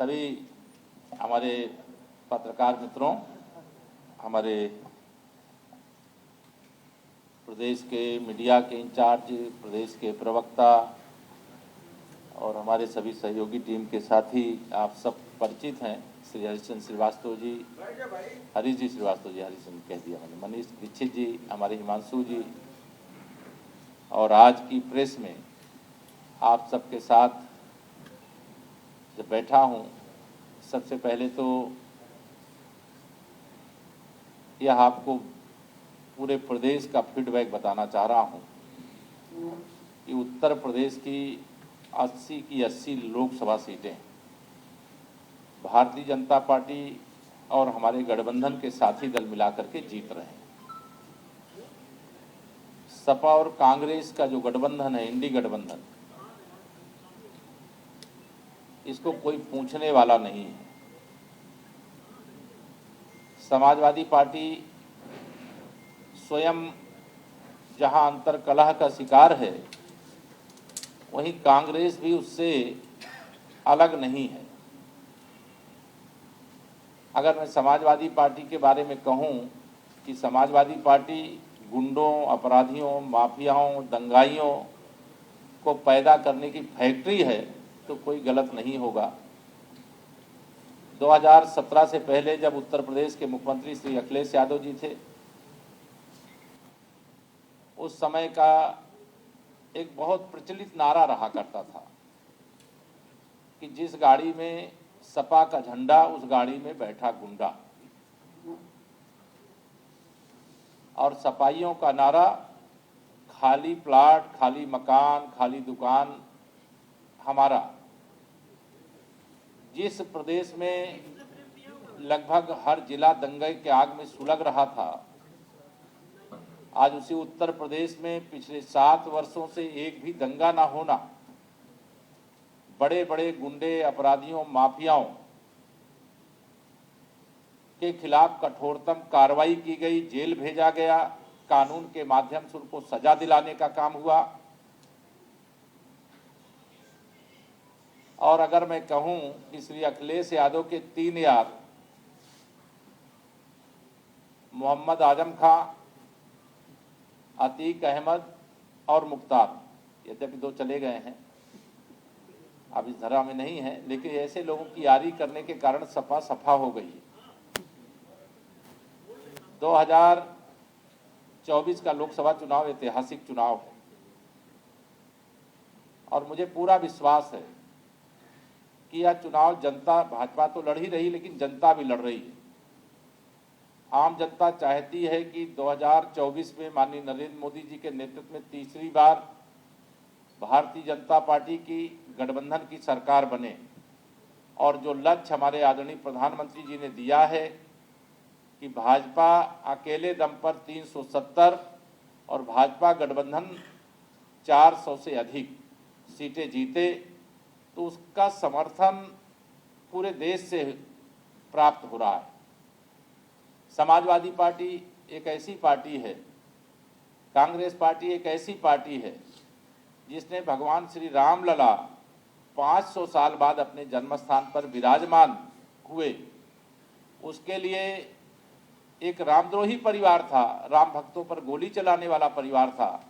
सभी हमारे पत्रकार मित्रों, हमारे प्रदेश के मीडिया के इंचार्ज, प्रदेश के प्रवक्ता और हमारे सभी सहयोगी टीम के साथी, आप सब परिचित हैं। श्री हरीश श्रीवास्तव जी, हरीश जी श्रीवास्तव जी, हरीश कह दिया मैंने, मनीष दीक्षित जी, हमारे हिमांशु जी, और आज की प्रेस में आप सबके साथ जब बैठा हूँ, सबसे पहले तो यह आपको पूरे प्रदेश का फीडबैक बताना चाह रहा हूँ कि उत्तर प्रदेश की 80 की 80 लोकसभा सीटें भारतीय जनता पार्टी और हमारे गठबंधन के साथी दल मिलाकर के जीत रहे हैं। सपा और कांग्रेस का जो गठबंधन है, इंडी गठबंधन, इसको कोई पूछने वाला नहीं है। समाजवादी पार्टी स्वयं जहां अंतर्कलह का शिकार है, वहीं कांग्रेस भी उससे अलग नहीं है। अगर मैं समाजवादी पार्टी के बारे में कहूं कि समाजवादी पार्टी गुंडों, अपराधियों, माफियाओं, दंगाइयों को पैदा करने की फैक्ट्री है, तो कोई गलत नहीं होगा। 2017 से पहले जब उत्तर प्रदेश के मुख्यमंत्री श्री अखिलेश यादव जी थे, उस समय का एक बहुत प्रचलित नारा रहा करता था कि जिस गाड़ी में सपा का झंडा, उस गाड़ी में बैठा गुंडा। और सपाइयों का नारा, खाली प्लाट, खाली मकान, खाली दुकान हमारा। जिस प्रदेश में लगभग हर जिला दंगे के आग में सुलग रहा था, आज उसी उत्तर प्रदेश में पिछले 7 वर्षों से एक भी दंगा ना होना, बड़े बड़े गुंडे, अपराधियों, माफियाओं के खिलाफ कठोरतम कार्रवाई की गई, जेल भेजा गया, कानून के माध्यम से उनको सजा दिलाने का काम हुआ। और अगर मैं कहूं कि श्री अखिलेश यादव के 3 यार, मोहम्मद आजम खां, अतीक अहमद और मुख्तार, यद्यपि 2 चले गए हैं, अब इस धरा में नहीं है, लेकिन ऐसे लोगों की यारी करने के कारण सपा सफा हो गई। 2024 का लोकसभा चुनाव ऐतिहासिक चुनाव है और मुझे पूरा विश्वास है कि यह चुनाव जनता, भाजपा तो लड़ ही रही, लेकिन जनता भी लड़ रही है। आम जनता चाहती है कि 2024 में माननीय नरेंद्र मोदी जी के नेतृत्व में तीसरी बार भारतीय जनता पार्टी की गठबंधन की सरकार बने। और जो लक्ष्य हमारे आदरणीय प्रधानमंत्री जी ने दिया है कि भाजपा अकेले दम पर 370 और भाजपा गठबंधन 400 से अधिक सीटें जीते, तो उसका समर्थन पूरे देश से प्राप्त हो रहा है। समाजवादी पार्टी एक ऐसी पार्टी है, कांग्रेस पार्टी एक ऐसी पार्टी है जिसने भगवान श्री रामलला 500 साल बाद अपने जन्मस्थान पर विराजमान हुए। उसके लिए एक रामद्रोही परिवार था, राम भक्तों पर गोली चलाने वाला परिवार था।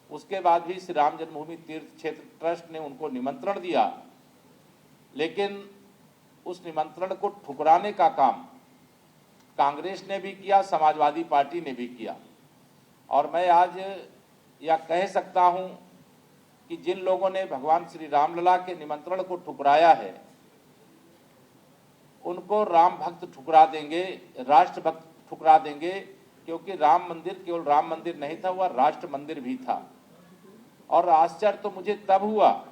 उसके बाद भी श्री राम जन्मभूमि तीर्थ क्षेत्र ट्रस्ट ने उनको निमंत्रण दिया, लेकिन उस निमंत्रण को ठुकराने का काम कांग्रेस ने भी किया, समाजवादी पार्टी ने भी किया। और मैं आज यह कह सकता हूं कि जिन लोगों ने भगवान श्री रामलला के निमंत्रण को ठुकराया है, उनको राम भक्त ठुकरा देंगे, राष्ट्र भक्त ठुकरा देंगे, क्योंकि राम मंदिर केवल राम मंदिर नहीं था, वह राष्ट्र मंदिर भी था। और आश्चर्य तो मुझे तब हुआ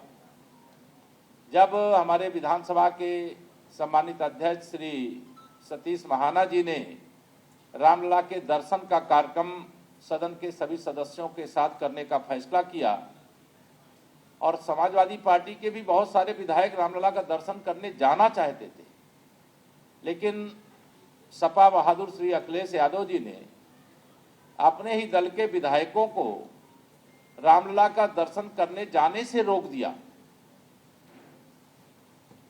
जब हमारे विधानसभा के सम्मानित अध्यक्ष श्री सतीश महाना जी ने रामलला के दर्शन का कार्यक्रम सदन के सभी सदस्यों के साथ करने का फैसला किया। और समाजवादी पार्टी के भी बहुत सारे विधायक रामलला का दर्शन करने जाना चाहते थे, लेकिन सपा बहादुर श्री अखिलेश यादव जी ने अपने ही दल के विधायकों को रामलला का दर्शन करने जाने से रोक दिया।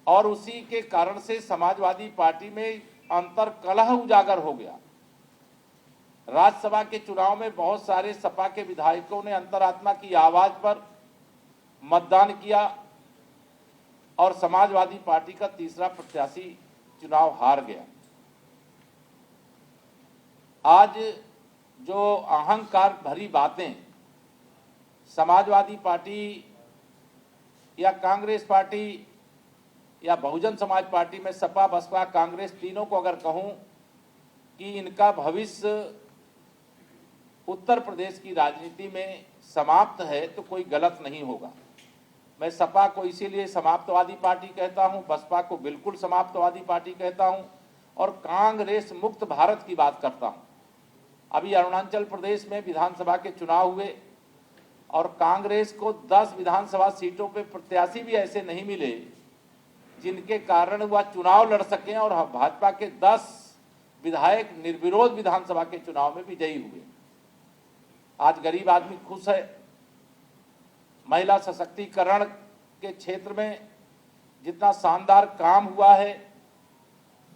और उसी के कारण से समाजवादी पार्टी में अंतर कलह उजागर हो गया। राज्यसभा के चुनाव में बहुत सारे सपा के विधायकों ने अंतरात्मा की आवाज पर मतदान किया और समाजवादी पार्टी का तीसरा प्रत्याशी चुनाव हार गया। आज जो अहंकार भरी बातें समाजवादी पार्टी या कांग्रेस पार्टी या बहुजन समाज पार्टी में सपा बसपा कांग्रेस तीनों को अगर कहूं कि इनका भविष्य उत्तर प्रदेश की राजनीति में समाप्त है तो कोई गलत नहीं होगा। मैं सपा को इसीलिए समाप्तवादी पार्टी कहता हूं, बसपा को बिल्कुल समाप्तवादी पार्टी कहता हूं और कांग्रेस मुक्त भारत की बात करता हूं। अभी अरुणाचल प्रदेश में विधानसभा के चुनाव हुए और कांग्रेस को 10 विधानसभा सीटों पे प्रत्याशी भी ऐसे नहीं मिले जिनके कारण वह चुनाव लड़ सकें और भाजपा के 10 विधायक निर्विरोध विधानसभा के चुनाव में विजयी हुए। आज गरीब आदमी खुश है। महिला सशक्तिकरण के क्षेत्र में जितना शानदार काम हुआ है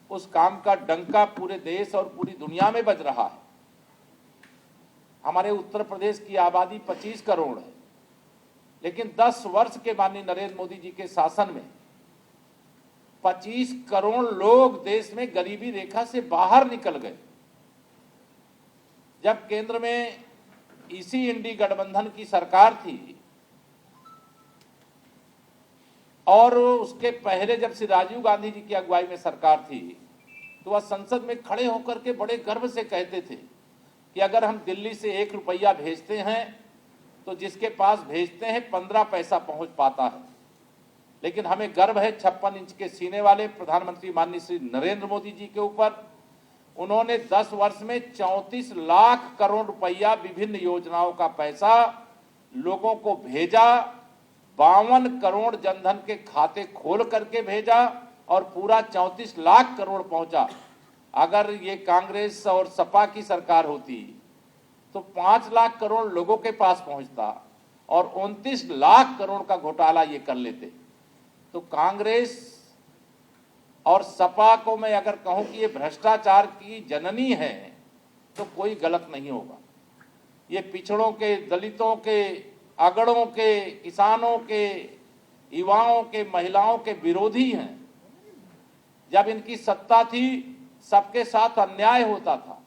उस काम का डंका पूरे देश और पूरी दुनिया में बज रहा है। हमारे उत्तर प्रदेश की आबादी 25 करोड़ है, लेकिन 10 वर्ष के माननीय नरेंद्र मोदी जी के शासन में 25 करोड़ लोग देश में गरीबी रेखा से बाहर निकल गए। जब केंद्र में इसी इंडी गठबंधन की सरकार थी और उसके पहले जब श्री राजीव गांधी जी की अगुवाई में सरकार थी तो वह संसद में खड़े होकर के बड़े गर्व से कहते थे कि अगर हम दिल्ली से 1 रुपया भेजते हैं तो जिसके पास भेजते हैं 15 पैसा पहुंच पाता है। लेकिन हमें गर्व है 56 इंच के सीने वाले प्रधानमंत्री माननीय श्री नरेंद्र मोदी जी के ऊपर। उन्होंने 10 वर्ष में 34 लाख करोड़ रुपया विभिन्न योजनाओं का पैसा लोगों को भेजा, 52 करोड़ जनधन के खाते खोल करके भेजा और पूरा 34 लाख करोड़ पहुंचा। अगर ये कांग्रेस और सपा की सरकार होती तो 5 लाख करोड़ लोगों के पास पहुंचता और 29 लाख करोड़ का घोटाला ये कर लेते। तो कांग्रेस और सपा को मैं अगर कहूं कि ये भ्रष्टाचार की जननी है तो कोई गलत नहीं होगा। ये पिछड़ों के, दलितों के, अगड़ों के, किसानों के, युवाओं के, महिलाओं के विरोधी हैं। जब इनकी सत्ता थी सबके साथ अन्याय होता था।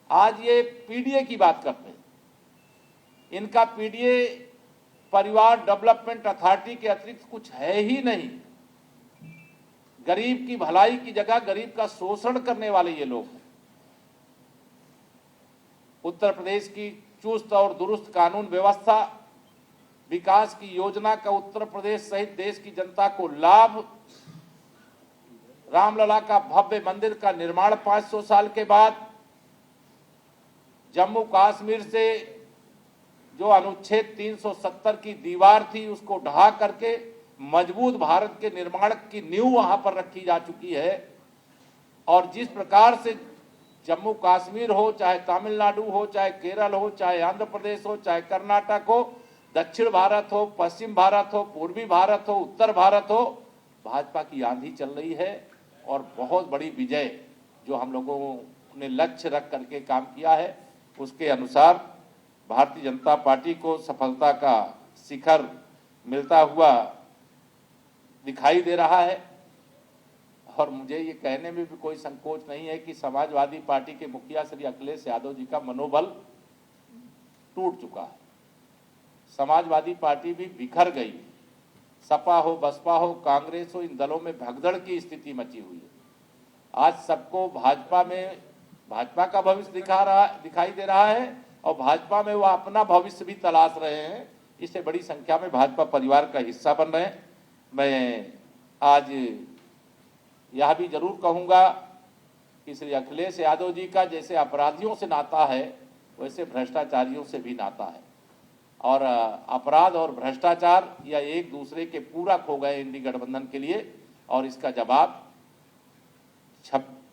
आज ये पीडीए की बात करते हैं। इनका पीडीए परिवार डेवलपमेंट अथॉरिटी के अतिरिक्त कुछ है ही नहीं। गरीब की भलाई की जगह गरीब का शोषण करने वाले ये लोग हैं। उत्तर प्रदेश की चुस्त और दुरुस्त कानून व्यवस्था, विकास की योजना का उत्तर प्रदेश सहित देश की जनता को लाभ, रामलला का भव्य मंदिर का निर्माण 500 साल के बाद, जम्मू कश्मीर से जो अनुच्छेद 370 की दीवार थी उसको ढहा करके मजबूत भारत के निर्माण की नींव वहां पर रखी जा चुकी है। और जिस प्रकार से जम्मू कश्मीर हो, चाहे तमिलनाडु हो, चाहे केरल हो, चाहे आंध्र प्रदेश हो, चाहे कर्नाटक हो, दक्षिण भारत हो, पश्चिम भारत हो, पूर्वी भारत हो, उत्तर भारत हो, भाजपा की आंधी चल रही है। और बहुत बड़ी विजय जो हम लोगों ने लक्ष्य रख करके काम किया है उसके अनुसार भारतीय जनता पार्टी को सफलता का शिखर मिलता हुआ दिखाई दे रहा है। और मुझे ये कहने में भी कोई संकोच नहीं है कि समाजवादी पार्टी के मुखिया श्री अखिलेश यादव जी का मनोबल टूट चुका है। समाजवादी पार्टी भी बिखर गई। सपा हो, बसपा हो, कांग्रेस हो, इन दलों में भगदड़ की स्थिति मची हुई है। आज सबको भाजपा का भविष्य दिखाई दे रहा है और भाजपा में वह अपना भविष्य भी तलाश रहे हैं। इससे बड़ी संख्या में भाजपा परिवार का हिस्सा बन रहे हैं। मैं आज यह भी जरूर कहूंगा कि श्री अखिलेश यादव जी का जैसे अपराधियों से नाता है वैसे भ्रष्टाचारियों से भी नाता है। और अपराध और भ्रष्टाचार या एक दूसरे के पूरक हो गए इंडी गठबंधन के लिए। और इसका जवाब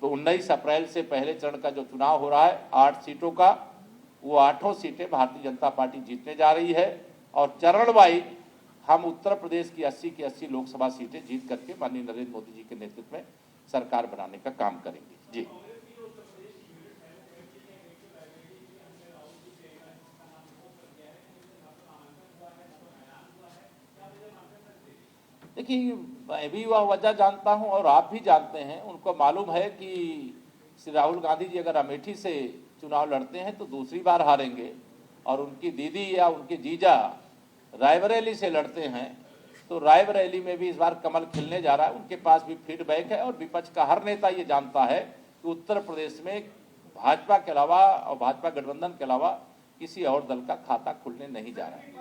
19 अप्रैल से पहले चरण का जो चुनाव हो रहा है 8 सीटों का, वो 8 सीटें भारतीय जनता पार्टी जीतने जा रही है। और चरण वाइज हम उत्तर प्रदेश की 80 की 80 लोकसभा सीटें जीत करके माननीय नरेंद्र मोदी जी के नेतृत्व में सरकार बनाने का काम करेंगे। जी, देखिए, मैं भी वह वजह जानता हूं और आप भी जानते हैं। उनको मालूम है कि श्री राहुल गांधी जी अगर अमेठी से चुनाव लड़ते हैं तो दूसरी बार हारेंगे, और उनकी दीदी या उनके जीजा रायबरेली से लड़ते हैं तो रायबरेली में भी इस बार कमल खिलने जा रहा है। उनके पास भी फीडबैक है, और विपक्ष का हर नेता ये जानता है कि उत्तर प्रदेश में भाजपा के अलावा और भाजपा गठबंधन के अलावा किसी और दल का खाता खुलने नहीं जा रहा है।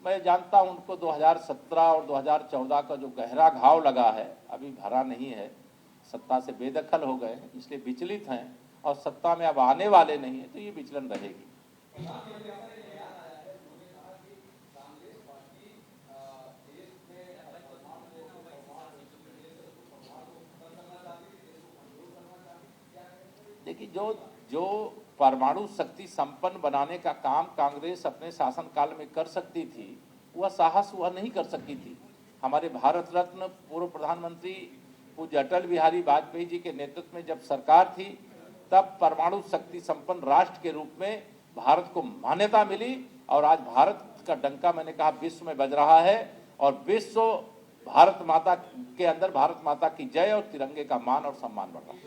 मैं जानता हूं उनको 2017 और 2014 का जो गहरा घाव लगा है अभी भरा नहीं है। सत्ता से बेदखल हो गए हैं, इसलिए विचलित हैं, और सत्ता में अब आने वाले नहीं है, तो ये विचलन रहेगी। देखिए, जो परमाणु शक्ति संपन्न बनाने का काम कांग्रेस अपने शासनकाल में कर सकती थी, वह साहस वह नहीं कर सकी थी। हमारे भारत रत्न पूर्व प्रधानमंत्री पूज्य अटल बिहारी वाजपेयी जी के नेतृत्व में जब सरकार थी, तब परमाणु शक्ति संपन्न राष्ट्र के रूप में भारत को मान्यता मिली, और आज भारत का डंका, मैंने कहा, विश्व में बज रहा है, और विश्व भारत माता के अंदर भारत माता की जय और तिरंगे का मान और सम्मान बढ़ रहा है।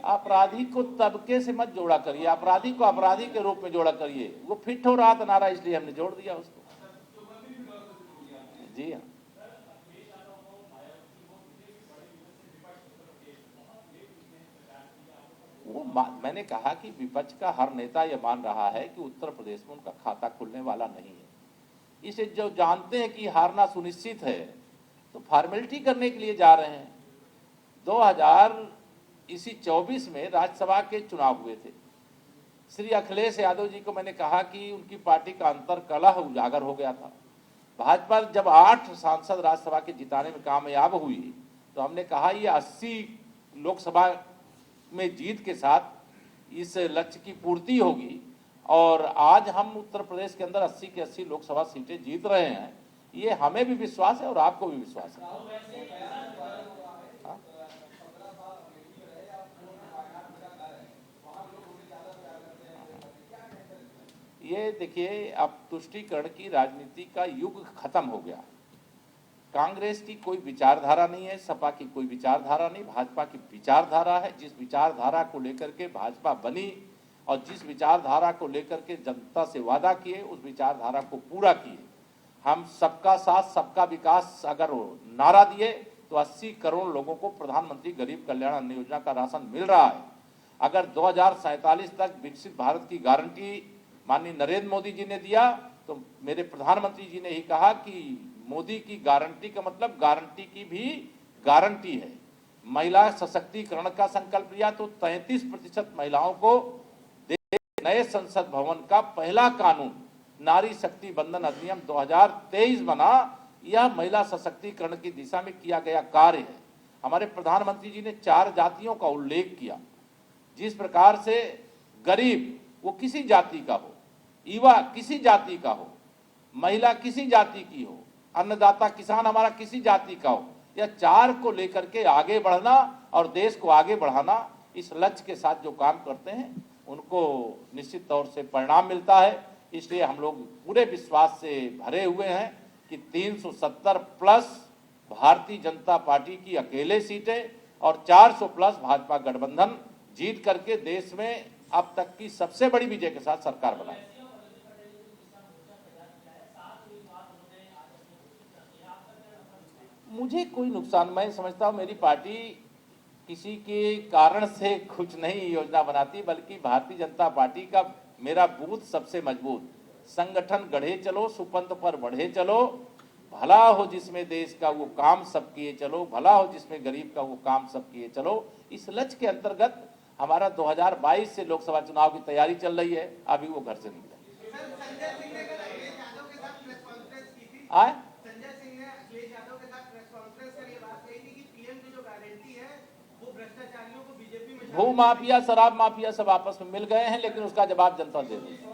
अपराधी को तबके से मत जोड़ा करिए, अपराधी को अपराधी के रूप में जोड़ा करिए। वो फिट हो रहा था नारा, इसलिए हमने जोड़ दिया उसको। जी हाँ, वो मैंने कहा कि विपक्ष का हर नेता ये मान रहा है कि उत्तर प्रदेश में उनका खाता खुलने वाला नहीं है। इसे जो जानते हैं कि हारना सुनिश्चित है, तो फॉर्मेलिटी करने के लिए जा रहे हैं। 2024 में राज्यसभा के चुनाव हुए थे। श्री अखिलेश यादव जी को मैंने कहा कि उनकी पार्टी का अंतर कलह उजागर हो गया था। भाजपा जब 8 सांसद राज्यसभा के जिताने में कामयाब हुई, तो हमने कहा ये 80 लोकसभा में जीत के साथ इस लक्ष्य की पूर्ति होगी, और आज हम उत्तर प्रदेश के अंदर 80 की 80 लोकसभा सीटें जीत रहे हैं। ये हमें भी विश्वास है और आपको भी विश्वास है। ये देखिए, अब तुष्टीकरण की राजनीति का युग खत्म हो गया। कांग्रेस की कोई विचारधारा नहीं है, सपा की कोई विचारधारा नहीं, भाजपा की विचारधारा है। जिस विचारधारा को लेकर के भाजपा बनी और जिस विचारधारा को लेकर के जनता से वादा किए, उस विचारधारा को पूरा किए। हम सबका साथ सबका विकास अगर नारा दिए तो 80 करोड़ लोगों को प्रधानमंत्री गरीब कल्याण अन्न योजना का राशन मिल रहा है। अगर 2047 तक विकसित भारत की गारंटी माननीय नरेंद्र मोदी जी ने दिया, तो मेरे प्रधानमंत्री जी ने ही कहा कि मोदी की गारंटी का मतलब गारंटी की भी गारंटी है। महिला सशक्तिकरण का संकल्प लिया तो 33% महिलाओं को नए संसद भवन का पहला कानून नारी शक्ति बंधन अधिनियम 2023 बना। यह महिला सशक्तिकरण की दिशा में किया गया कार्य है। हमारे प्रधानमंत्री जी ने 4 जातियों का उल्लेख किया। जिस प्रकार से गरीब वो किसी जाति का हो, युवा किसी जाति का हो, महिला किसी जाति की हो, अन्नदाता किसान हमारा किसी जाति का हो, यह 4 को लेकर के आगे बढ़ना और देश को आगे बढ़ाना, इस लक्ष्य के साथ जो काम करते हैं उनको निश्चित तौर से परिणाम मिलता है। इसलिए हम लोग पूरे विश्वास से भरे हुए हैं कि 370 प्लस भारतीय जनता पार्टी की अकेले सीटें और 400 प्लस भाजपा गठबंधन जीत करके देश में अब तक की सबसे बड़ी विजय के साथ सरकार बनाए। मुझे कोई नुकसान, मैं समझता हूँ मेरी पार्टी किसी के कारण से कुछ नहीं योजना बनाती, बल्कि भारतीय जनता पार्टी का मेरा बूथ सबसे मजबूत। संगठन गढ़े चलो, सुपंथ पर बढ़े चलो, भला हो जिसमें देश का वो काम सब किए चलो, भला हो जिसमें गरीब का वो काम सब किए चलो, इस लक्ष्य के अंतर्गत हमारा 2022 से लोकसभा चुनाव की तैयारी चल रही है। अभी वो घर से निकले। संजय सिंह ने अखिलेश यादव के साथ प्रेस कॉन्फ्रेंस की थी। आए संजय सिंह ने अखिलेश यादव के साथ प्रेस कॉन्फ्रेंस कर ये बात कही थी कि पीएम की जो गारंटी है वो भ्रष्टाचारियों को बीजेपी में भू माफिया, शराब माफिया सब आपस में मिल गए हैं, लेकिन उसका जवाब जनता दे रही है।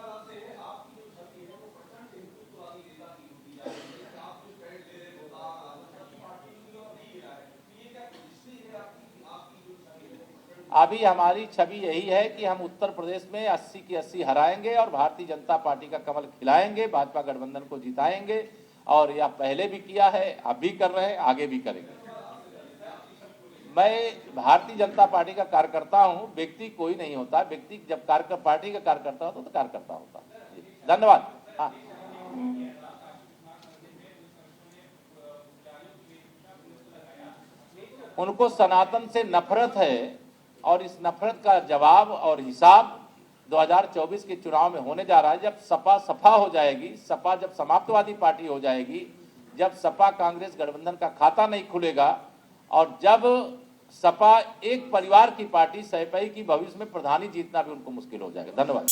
अभी हमारी छवि यही है कि हम उत्तर प्रदेश में 80 की 80 हराएंगे और भारतीय जनता पार्टी का कमल खिलाएंगे, भाजपा गठबंधन को जिताएंगे। और यह पहले भी किया है, अब भी कर रहे हैं, आगे भी करेंगे। मैं भारतीय जनता पार्टी का कार्यकर्ता हूं, व्यक्ति कोई नहीं होता। व्यक्ति जब पार्टी का कार्यकर्ता होता तो कार्यकर्ता होता। धन्यवाद। हाँ, उनको सनातन से नफरत है और इस नफरत का जवाब और हिसाब 2024 के चुनाव में होने जा रहा है। जब सपा सफा हो जाएगी, सपा जब समाप्तवादी पार्टी हो जाएगी, जब सपा कांग्रेस गठबंधन का खाता नहीं खुलेगा और जब सपा एक परिवार की पार्टी सैपई की भविष्य में प्रधानी जीतना भी उनको मुश्किल हो जाएगा। धन्यवाद।